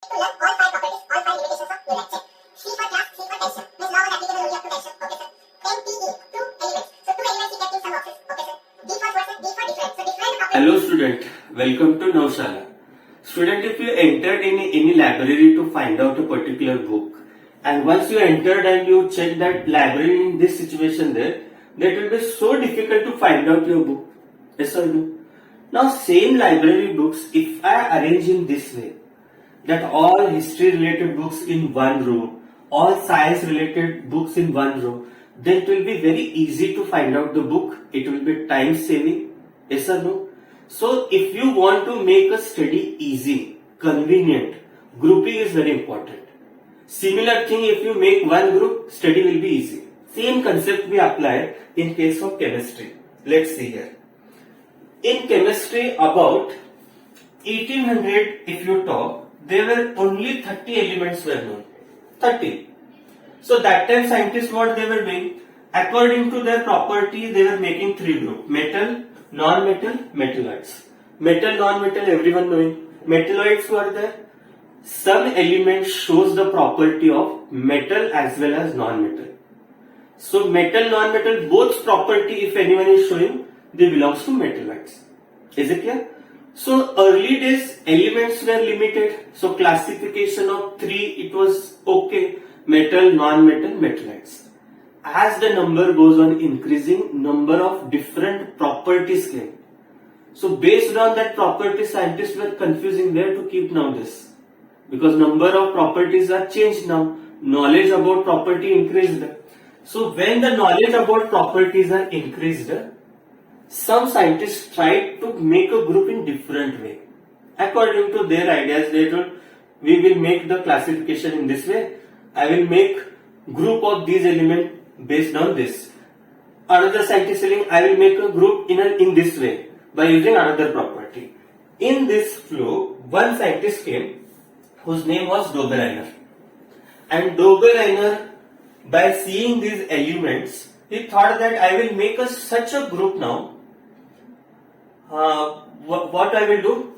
to learn all five properties, all five limitations of Newland. Check. C for class, C for tension. Means now one applicable only up to tension. Okay, sir. Then TE, two elements. So two elements you get in some boxes. Okay, sir. D for person, D for different. So different properties. Hello student, welcome to Naushala. Student, if you entered in any library to find out a particular book, and once you entered and you check that library in this situation there, that will be so difficult to find out your book. Yes or no? Now same library books, if I arrange in this way, that all history related books in one row, all science related books in one row, then it will be very easy to find out the book. It will be time saving. Yes or no? So if you want to make a study easy, convenient, grouping is very important. Similar thing, if you make one group, study will be easy. Same concept we apply in case of chemistry. Let's see here. In chemistry, about 1800, if you talk, there were only 30 elements were known. 30. So that time scientists, what they were doing, according to their property, they were making three groups: metal, non-metal, metalloids. Metal, non-metal, everyone knowing. Metalloids were there. Some element shows the property of metal as well as non-metal. So metal, non-metal, both property, if anyone is showing, they belongs to metalloids. Is it clear? So early days elements were limited. So classification of three, it was okay. Metal, non-metal, metalloids. As the number goes on increasing, number of different properties came. So based on that property, scientists were confusing where to keep now this. Because number of properties are changed now. Knowledge about property increased. So when the knowledge about properties are increased, some scientists tried to make a group in different way. According to their ideas, they told, we will make the classification in this way. I will make group of these elements based on this. Another scientist saying, I will make a group in this way by using another property. In this flow, one scientist came whose name was Dobereiner. And Dobereiner, by seeing these elements, he thought that I will make such a group now. What I will do?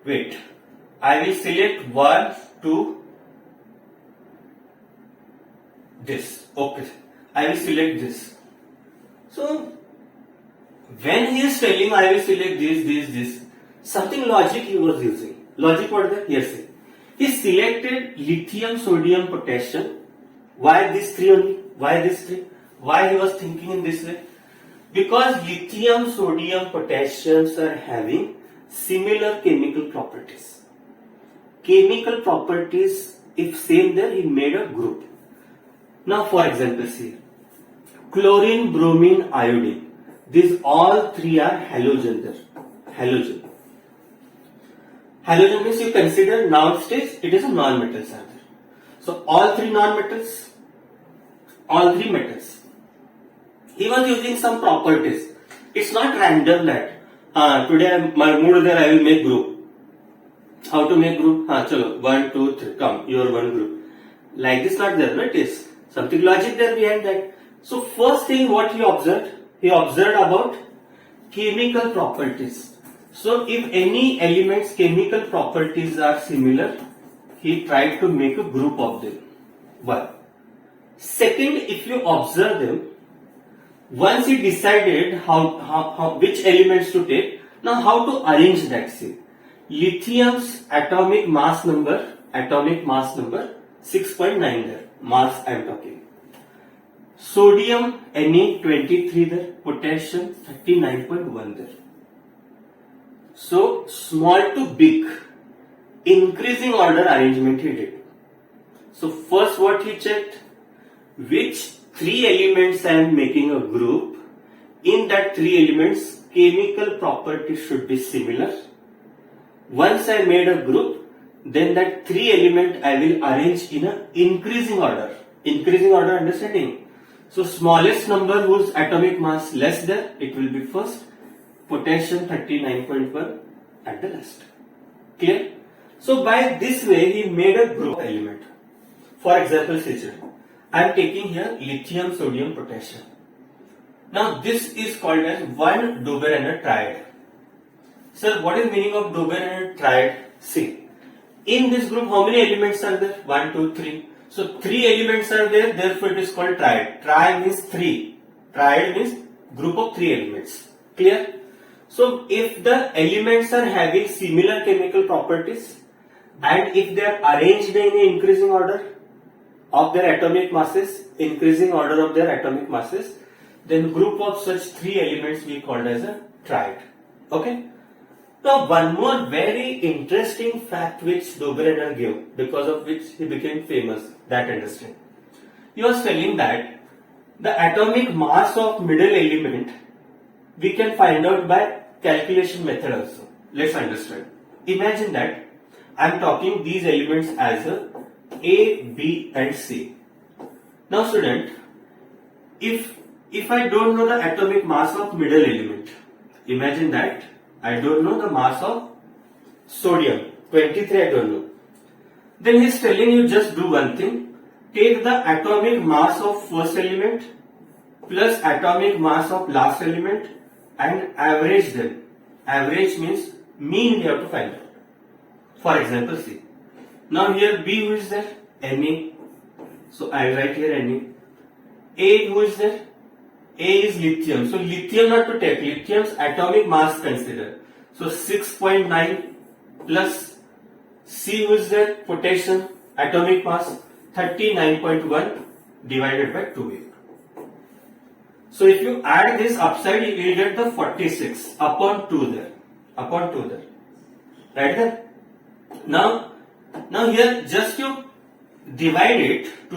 Wait. I will select 1, 2, this. Okay. I will select this. So, when he is telling I will select this, something logic he was using. Logic what is that? Here see. He selected lithium, sodium, potassium. Why these three only? Why these three? Why he was thinking in this way? Because lithium, sodium, potassiums are having similar chemical properties. Chemical properties, if same there, he made a group. Now for example, see. Chlorine, bromine, iodine. These all three are halogen there. Halogen. Halogen means you consider nowadays it is a non-metal center. So all three non-metals, all three metals. He was using some properties. It's not random that today my mood there I will make group. How to make group? Chalo, 1, 2, 3, come, your one group. Like this not there, right? It is something logic there behind that. So first thing what he observed about chemical properties. So if any element's chemical properties are similar, he tried to make a group of them. One. Second, if you observe them, once he decided which elements to take, now how to arrange that. See, lithium's atomic mass number 6.9 there. Mass I am talking. Sodium Na 23 there. Potassium 39.1 there. So small to big, increasing order arrangement he did. So first what he checked, which three elements I am making a group. In that three elements, chemical properties should be similar. Once I made a group, then that three element I will arrange in a increasing order. Increasing order understanding. So smallest number whose atomic mass less there, it will be first. Potassium 39.1 at the last. Clear? So by this way he made a group element. For example, I am taking here lithium, sodium, potassium. Now this is called as one Dobereiner triad. Sir, what is meaning of Dobereiner triad? See, In this group, how many elements are there? 1, 2, 3. So 3 elements are there, therefore it is called triad. Triad means 3. Triad means group of 3 elements. Clear? So if the elements are having similar chemical properties and if they are arranged in increasing order of their atomic masses, then group of such 3 elements we called as a triad. Okay? Now one more very interesting fact which Dobereiner gave, because of which he became famous, that understand. He was telling that the atomic mass of middle element we can find out by calculation method also. Let's understand. Imagine that I am talking these elements as A, B and C. Now student, if I don't know the atomic mass of middle element, imagine that I don't know the mass of sodium, 23 I don't know. Then he is telling you just do one thing, take the atomic mass of first element plus atomic mass of last element and average them. Average means mean we have to find out. For example, see. Now here B who is there? Na. So I will write here Na. A who is there? A is lithium. So lithium not to take. Lithium's atomic mass consider. So 6.9 plus C who is there? Potassium atomic mass 39.1 divided by 2A. So if you add this upside, you will get the 46 upon 2 there. Right there? Now here just you divide it, 2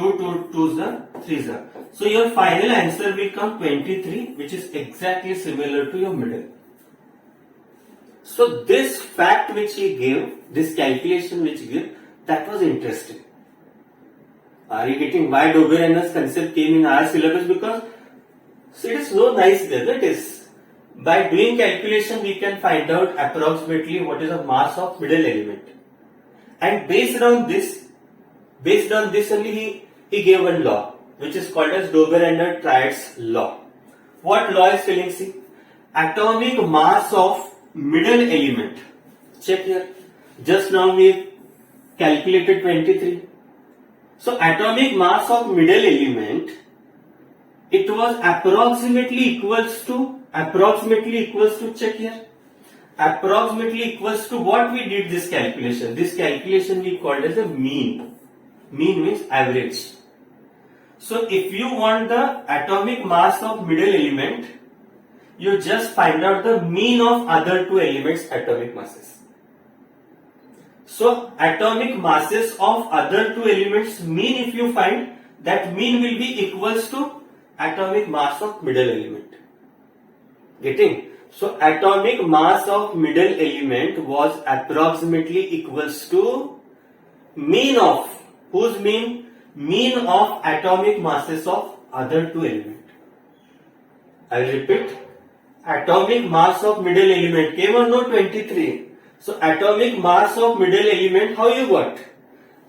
2's are 3's are. So your final answer will come 23, which is exactly similar to your middle. So this fact which he gave, this calculation which he gave, that was interesting. Are you getting why Dobereiner's concept came in our syllabus? Because so it is so nice there, that is, by doing calculation we can find out approximately what is the mass of middle element. And based on this only he gave one law, which is called as Dobereiner triads law. What law is telling? See, atomic mass of middle element. Check here. Just now we calculated 23. So atomic mass of middle element, it was approximately equals to check here. Approximately equals to what we did this calculation. This calculation we called as a mean. Mean means average. So if you want the atomic mass of middle element, you just find out the mean of other 2 elements' atomic masses. So atomic masses of other 2 elements mean, if you find, that mean will be equals to atomic mass of middle element. Getting? So atomic mass of middle element was approximately equals to mean of, whose mean? Mean of atomic masses of other 2 elements. I will repeat. Atomic mass of middle element came or no? 23. So atomic mass of middle element, how you got?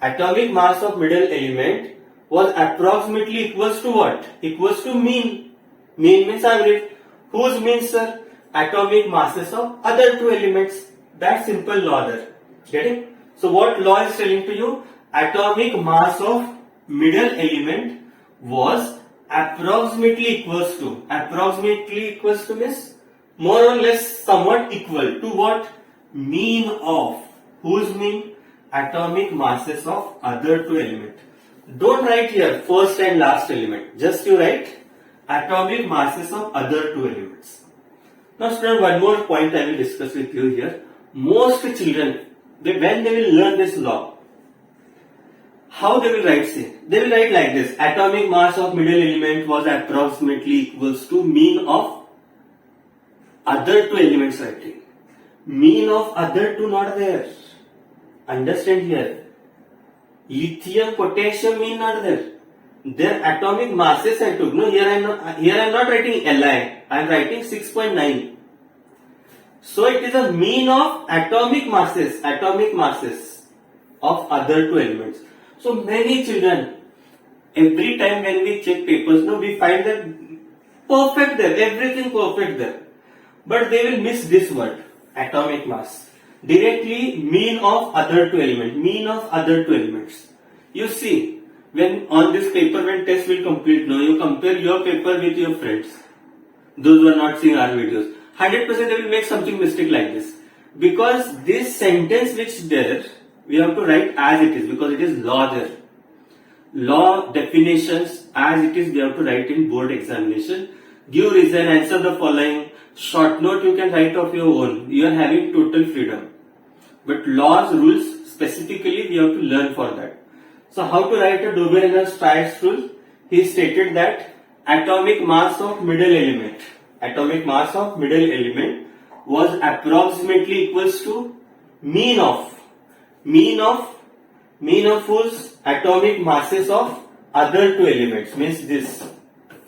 Atomic mass of middle element was approximately equals to what? Equals to mean. Mean means average. Whose mean, sir? Atomic masses of other 2 elements. That simple law there. Getting? So what law is telling to you? Atomic mass of middle element was approximately equals to means more or less somewhat equal to what? Mean of, whose mean? Atomic masses of other 2 elements. Don't write here first and last element, just you write atomic masses of other 2 elements. Now student, one more point I will discuss with you here. Most children, when they will learn this law, how they will write? Say, they will write like this: atomic mass of middle element was approximately equals to mean of other 2 elements. Writing mean of other 2 not there. Understand here. Lithium, potassium mean not there. Their atomic masses I took. No, here I am not writing Li. I am writing 6.9. So it is a mean of atomic masses of other 2 elements. So many children, every time when we check papers, no, we find that perfect there, everything perfect there. But they will miss this word, atomic mass. Directly mean of other two elements. You see, when on this paper, when test will complete, now you compare your paper with your friends. Those who are not seeing our videos, 100% they will make something mistake like this. Because this sentence which there, we have to write as it is, because it is law there. Law definitions as it is, we have to write in board examination. Give reason, answer the following. Short note you can write of your own. You are having total freedom. But laws, rules, specifically we have to learn for that. So how to write a Dobereiner's triads rule? He stated that atomic mass of middle element was approximately equals to mean of whose atomic masses of other two elements, means this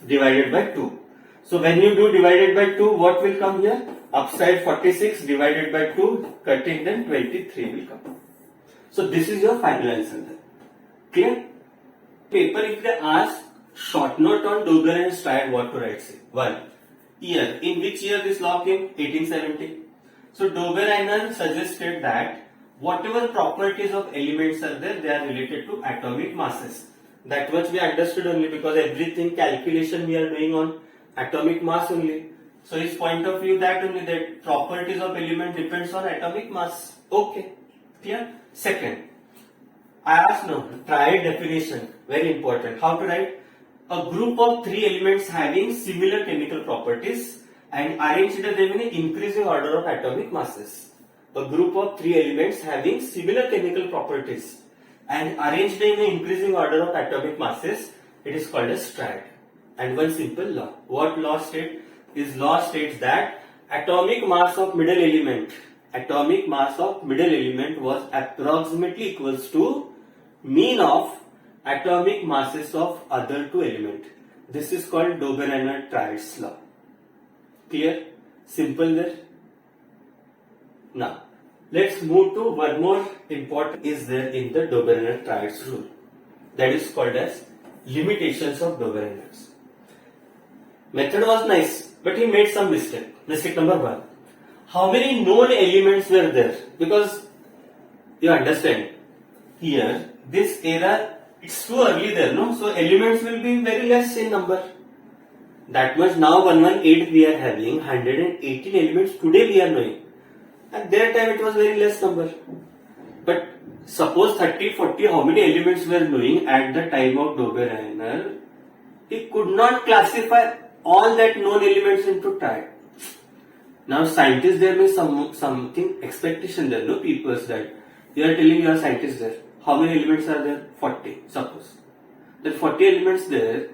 divided by 2. So when you do divided by 2, what will come here? Upside 46 divided by 2, cutting, then 23 will come. So this is your final answer. Clear? Paper, if they ask short note on Dobereiner's triad, what to write? Say 1. Year. In which year this law came? 1870. So Dobereiner suggested that whatever properties of elements are there, they are related to atomic masses. That much we understood only, because everything calculation we are doing on atomic mass only. So his point of view that only, that properties of element depends on atomic mass. Okay, clear? Second, I asked now triad definition, very important. How to write? A group of 3 elements having similar chemical properties and arranged them in increasing order of atomic masses. A group of 3 elements having similar chemical properties and arranged in an increasing order of atomic masses, it is called as triad. And one simple law. What law states? Is law states that atomic mass of middle element was approximately equals to mean of atomic masses of other two elements. This is called Dobereiner triads law. Clear? Simple there. Now, let's move to one more important is there in the Dobereiner triads rule. That is called as limitations of Dobereiners. Method was nice, but he made some mistake. Mistake number 1. How many known elements were there? Because you understand, here, this era, it's too early there, no? So elements will be very less in number. That much now 118 we are having, 118 elements today we are knowing. At their time it was very less number. But suppose 30, 40, how many elements were knowing at the time of Dobereiner? He could not classify all that known elements into triad. Now scientists, there may something expectation there, no people's that you are telling you are scientists there. How many elements are there? 40, suppose. There are 40 elements there.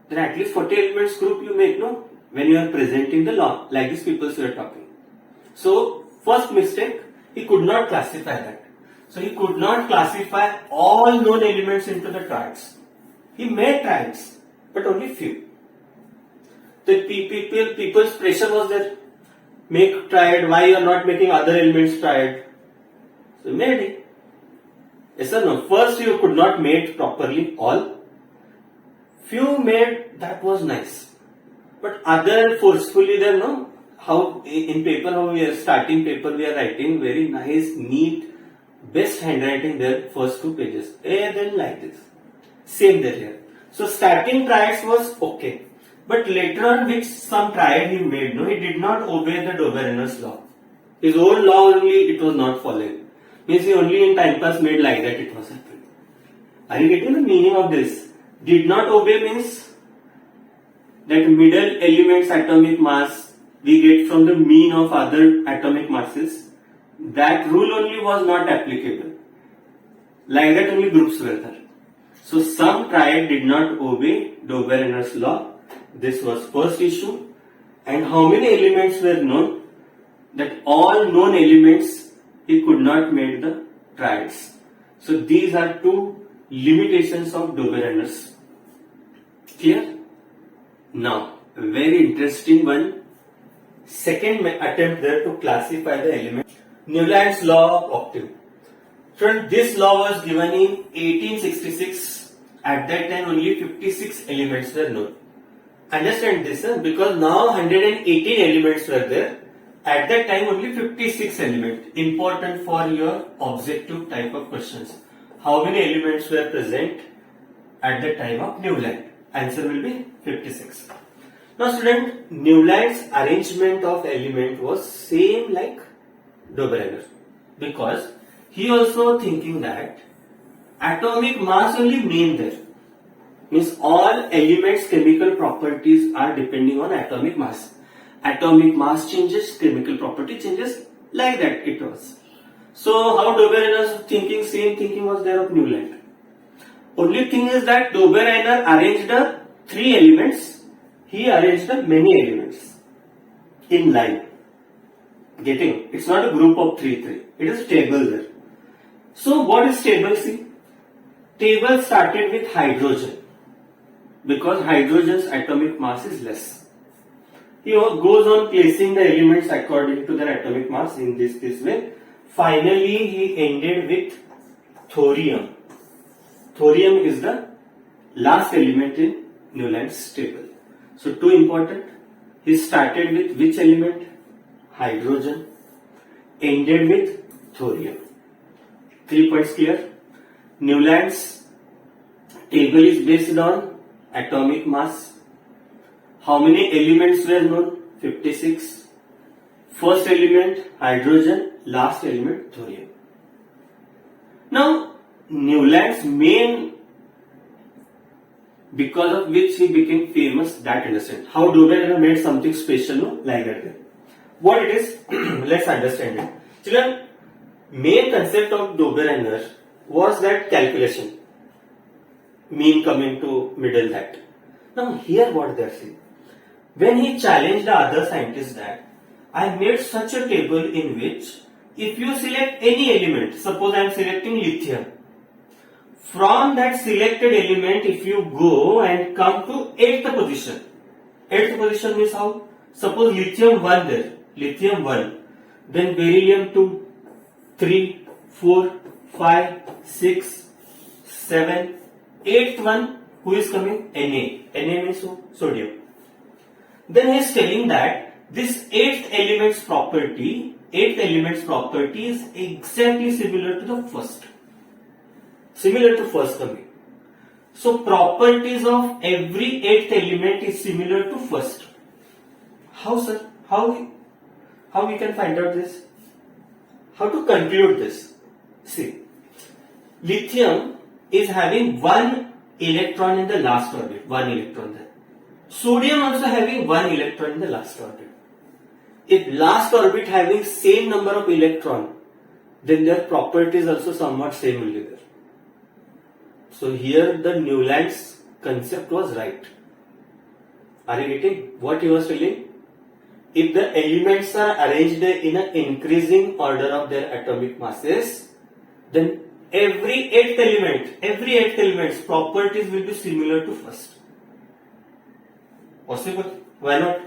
Then at least 40 elements group you make, no? When you are presenting the law, like these people who are talking. So first mistake, he could not classify that. So he could not classify all known elements into the triads. He made triads, but only few. The people's pressure was there. Make triad, why you are not making other elements triad? So made it. Yes or no? First you could not make properly all. Few made, that was nice. But other forcefully there, no? How in paper, how we are starting paper, we are writing very nice, neat, best handwriting there, first 2 pages. Then like this. Same there here. So starting triads was okay. But later on which some triad he made, no, he did not obey the Dobereiner's law. His own law only it was not following. Means he only in time pass made like that it was happening. Are you getting the meaning of this? Did not obey means that middle element's atomic mass we get from the mean of other atomic masses. That rule only was not applicable. Like that only groups were there. So some triad did not obey Dobereiner's law. This was first issue. And how many elements were known? That all known elements he could not make the triads. So these are 2 limitations of Dobereiner's. Clear? Now, a very interesting one. Second attempt there to classify the elements. Newland's law of octave. Friend, this law was given in 1866. At that time only 56 elements were known. Understand this, because now 118 elements were there At that time only 56 elements, important for your objective type of questions. How many elements were present at the time of Newland? Answer will be 56. Now student, Newland's arrangement of element was same like Dobereiner, because he also thinking that atomic mass only main there. Means all elements chemical properties are depending on atomic mass. Atomic mass changes, chemical property changes, like that it was. So how Dobereiner's thinking, same thinking was there of Newland. Only thing is that Dobereiner arranged the 3 elements, he arranged the many elements in line. Getting? It's not a group of 3, it is table there. So what is table? See, table started with hydrogen, because hydrogen's atomic mass is less. He goes on placing the elements according to their atomic mass in this way. Finally, he ended with thorium. Thorium is the last element in Newland's table. So, 2 important. He started with which element? Hydrogen. Ended with thorium. 3 points clear. Newland's table is based on atomic mass. How many elements were known? 56. First element hydrogen, last element thorium. Now Newland's main, because of which he became famous, that understand. How Dobereiner made something special, no? Like that. What it is, let's understand it. Children, main concept of Dobereiner was that calculation. Mean coming to middle that. Now here what they are saying. When he challenged the other scientists that I made such a table in which if you select any element, suppose I am selecting lithium, from that selected element if you go and come to 8th position, 8th position means how? Suppose lithium 1 there, lithium 1, then beryllium 2, 3, 4, 5, 6, 7, 8th one, who is coming? Na. Na means sodium. Then he is telling that this 8th element's property is exactly similar to the first. Similar to first coming. So properties of every 8th element is similar to first. How, sir? How we can find out this? How to conclude this? See, lithium is having 1 electron in the last orbit, 1 electron there. Sodium also having 1 electron in the last orbit. If last orbit having same number of electron, then their properties also somewhat same will be there. So here the Newland's concept was right. Are you getting what he was telling? If the elements are arranged in an increasing order of their atomic masses, then every 8th element's properties will be similar to first. Possible? Why not?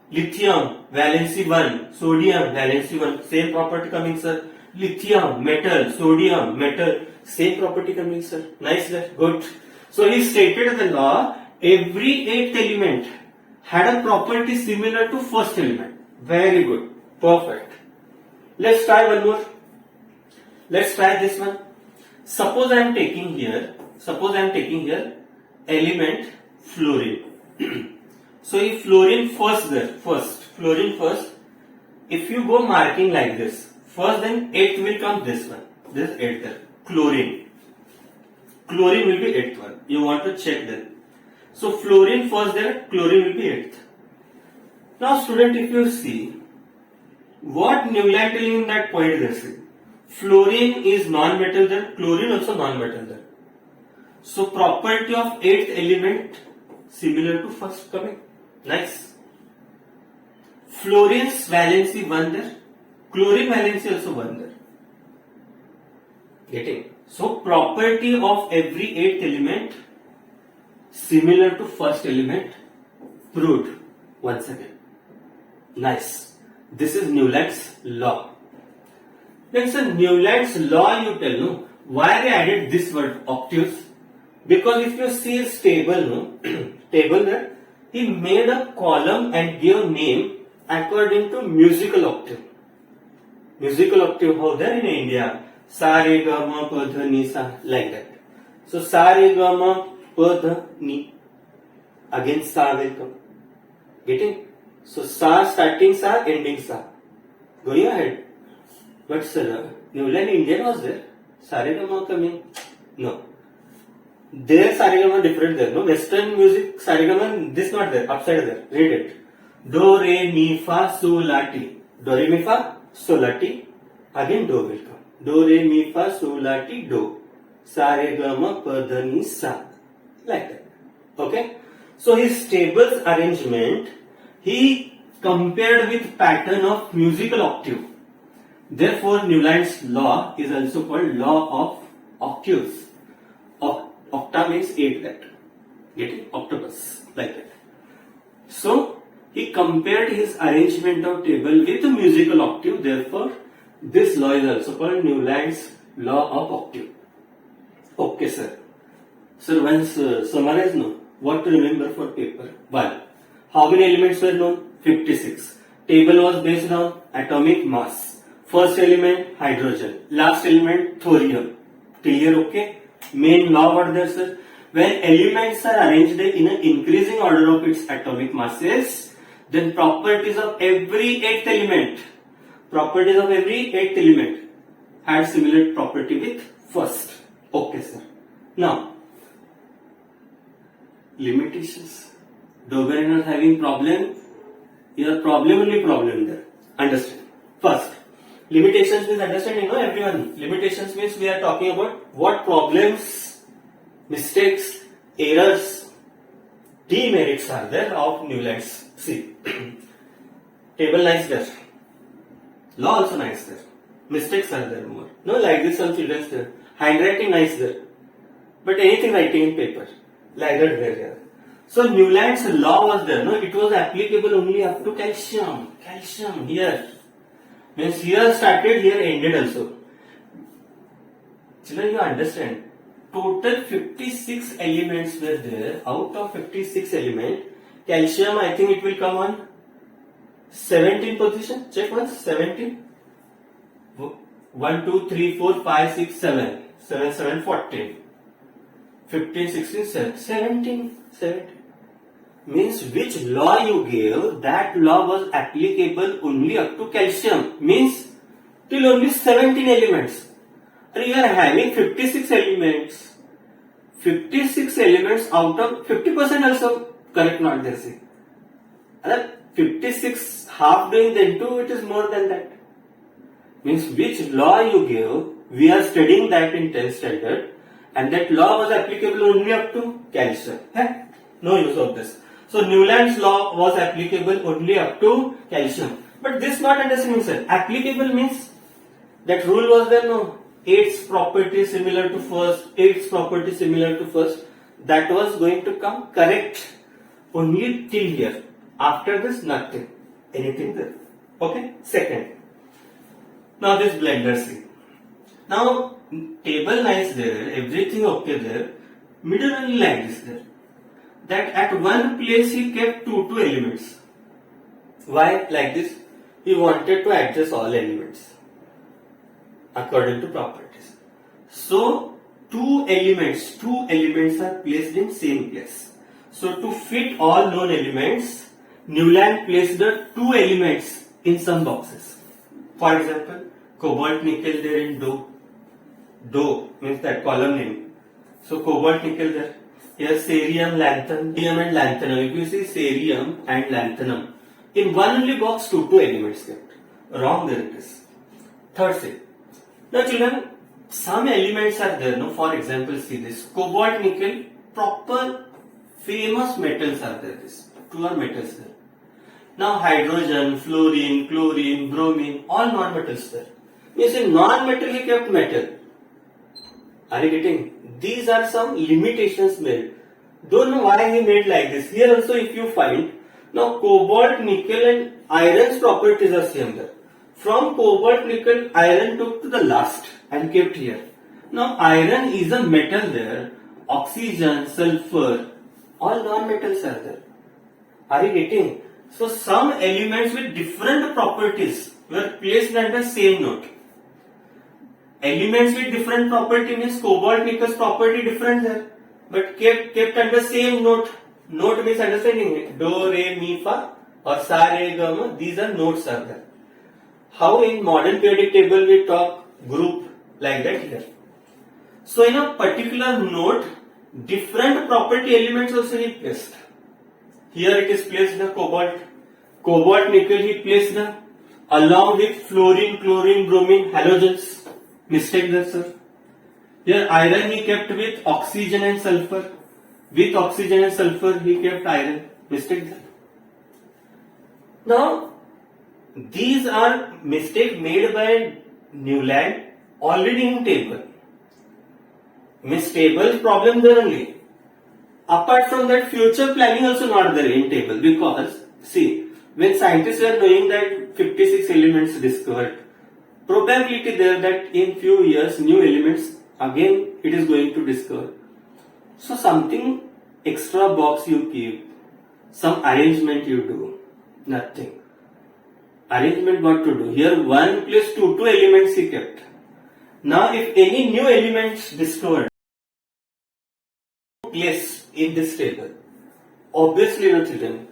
Lithium, valency 1, sodium, valency 1, same property coming, sir. Lithium, metal, sodium, metal, same property coming, sir. Nice, sir. Good. So he stated the law, every 8th element had a property similar to first element. Very good. Perfect. Let's try one more. Let's try this one. Suppose I am taking here element fluorine. So if fluorine fluorine first, if you go marking like this, first then 8th will come this one, this 8th there, chlorine will be 8th one, you want to check that. So fluorine first there, chlorine will be 8th. Now student, if you see, what Newland telling in that point there, see, fluorine is non-metal there, chlorine also non-metal there. So property of 8th element similar to first coming. Nice. Fluorine's valency 1 there, chlorine valency also 1 there. Getting? So property of every 8th element similar to first element proved once again. Nice. This is Newland's law. Then sir, Newland's law you tell, no? Why they added this word octaves? Because if you see his table, no? Table there, he made a column and gave name according to musical octave. Musical octave how there in India? Sa re ga ma pa dha ni sa, like that. So sa re ga ma pa dha ni. Again sa will come. Getting? So sa starting sa, ending sa. Going ahead. But sir, Newland Indian was there. Sa re ga ma coming. No. There sa re ga ma different there. No. Western music sa re ga ma, this not there. Upside there. Read it. Do re mi fa so la ti. Do re mi fa so la ti. Again do will come. Do re mi fa so la ti do. Sa re ga ma pa dha ni sa. Like that. Okay. So his tables arrangement he compared with pattern of musical octave. Therefore, Newland's law is also called law of octaves. Octave means 8 that. Get it? Octopus. Like that. So, he compared his arrangement of table with the musical octave. Therefore, this law is also called Newland's law of octave. Okay, sir. Sir, once summarize no. What to remember for paper? 1. How many elements were known? 56. Table was based on atomic mass. First element, hydrogen. Last element, thorium. Clear, okay? Main law what there, sir? When elements are arranged in an increasing order of its atomic masses, then properties of every eighth element had similar property with first. Okay, sir. Now, limitations. Dobereiners having problem. Your problem only problem there. Understand. First, limitations means understanding, no everyone. Limitations means we are talking about what problems, mistakes, errors, demerits are there of Newlands. See, table nice there. Law also nice there. Mistakes are there more. No, like this some children's there. Handwriting nice there. But anything writing in paper. Like that there. So Newland's law was there, no? It was applicable only up to calcium. Calcium here. Means here started, here ended also. Children, you understand. Total 56 elements were there. Out of 56 elements, calcium I think it will come on 17 position. Check once. 17. 1, 2, 3, 4, 5, 6, 7. 7, 7, 14. 15, 16, 17. Means which law you gave, that law was applicable only up to calcium. Means till only 17 elements. And you are having 56 elements. 56 elements out of 50% also correct not there. See. 56 half doing then 2, it is more than that. Means which law you gave, we are studying that in 10th standard. And that law was applicable only up to calcium. No use of this. So Newland's law was applicable only up to calcium. But this not understanding, sir. Applicable means that rule was there, no. 8's property similar to first, 8's property similar to first. That was going to come correct only till here. After this, nothing. Anything there. Okay? Second. Now this blender, see. Now table nice there, everything okay there. Middle only like this there. That at one place he kept two elements. Why like this? He wanted to adjust all elements according to properties. So two elements are placed in same place. So to fit all known elements, Newland placed the two elements in some boxes. For example, cobalt nickel there in Do. Do means that column name. So cobalt nickel there. Here cerium, lanthanum, and lanthanum. If you see cerium and lanthanum, in one only box two elements kept. Wrong there it is. Third thing. Now children, some elements are there. No, for example, see this cobalt nickel. Proper famous metals are there. This two are metals there. Now hydrogen, fluorine, chlorine, bromine, all non-metals there. Means in non-metal he kept metal. Are you getting? These are some limitations made. Don't know why he made like this. Here also if you find, now cobalt, nickel and iron's properties are same there. From cobalt, nickel, iron took to the last and kept here. Now iron is a metal there. Oxygen, sulfur, all non-metals are there. Are you getting? So some elements with different properties were placed under same note. Elements with different property means cobalt nickel's property different there, but kept under same note. Note means understanding it. Do, re, mi, fa or sa, re, ga, ma. These are notes are there. How in modern periodic table we talk group like that here. So in a particular note, different property elements also he placed. Here it is placed the cobalt. Cobalt nickel he placed the along with fluorine, chlorine, bromine, halogens. Mistake there, sir. Here iron he kept with oxygen and sulfur. With oxygen and sulfur he kept iron. Mistake there. Now, these are mistakes made by Newland already in table. Means table problem there only. Apart from that, future planning also not there in table, because see, when scientists were knowing that 56 elements discovered, probability there that in few years new elements again it is going to discover. So something extra box you keep, some arrangement you do, nothing. Arrangement what to do? Here 1 plus 2 elements he kept. Now if any new elements discovered, place in this table. Obviously no children.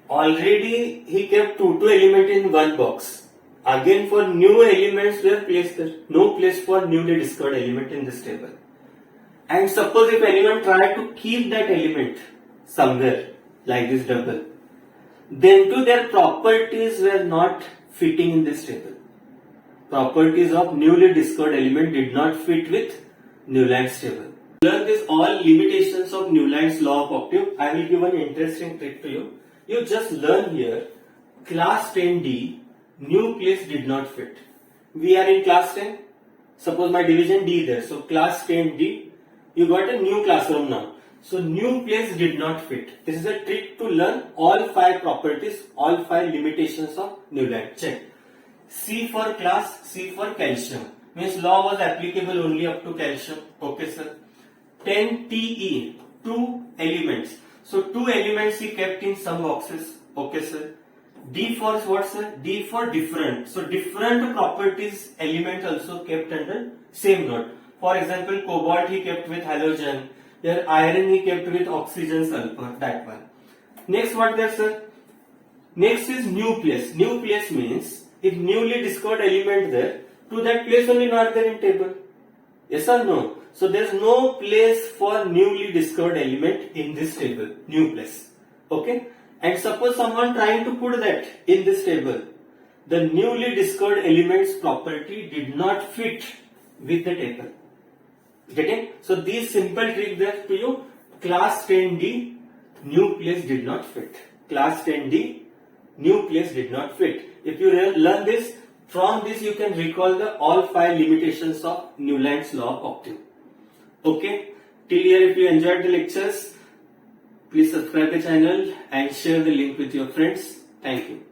Already he kept 2 element in one box. Again for new elements were placed there. No place for newly discovered element in this table. And suppose if anyone tried to keep that element somewhere like this double, then too their properties were not fitting in this table. Properties of newly discovered element did not fit with Newland's table. Learn this all limitations of Newland's law of octave. I will give an interesting trick to you. You just learn here class 10D, new place did not fit. We are in class 10. Suppose my division D there. So class 10D, you got a new classroom now. So new place did not fit. This is a trick to learn all 5 properties, all 5 limitations of Newland. Check. C for class, C for calcium. Means law was applicable only up to calcium. Okay, sir. 10 TE, 2 elements. So 2 elements he kept in some boxes. Okay, sir. D for what, sir? D for different. So different properties element also kept under same note. For example, cobalt he kept with halogen. Here iron he kept with oxygen, sulfur. That one. Next what there, sir? Next is new place. New place means if newly discovered element there, to that place only not there in table. Yes or no? So there is no place for newly discovered element in this table. New place. Okay? And suppose someone trying to put that in this table, the newly discovered element's property did not fit with the table. Getting? So these simple trick there to you. Class 10D, new place did not fit. Class 10D, new place did not fit. If you learn this, from this you can recall the all 5 limitations of Newland's law of octave. Okay? Till here, if you enjoyed the lectures, please subscribe the channel and share the link with your friends. Thank you.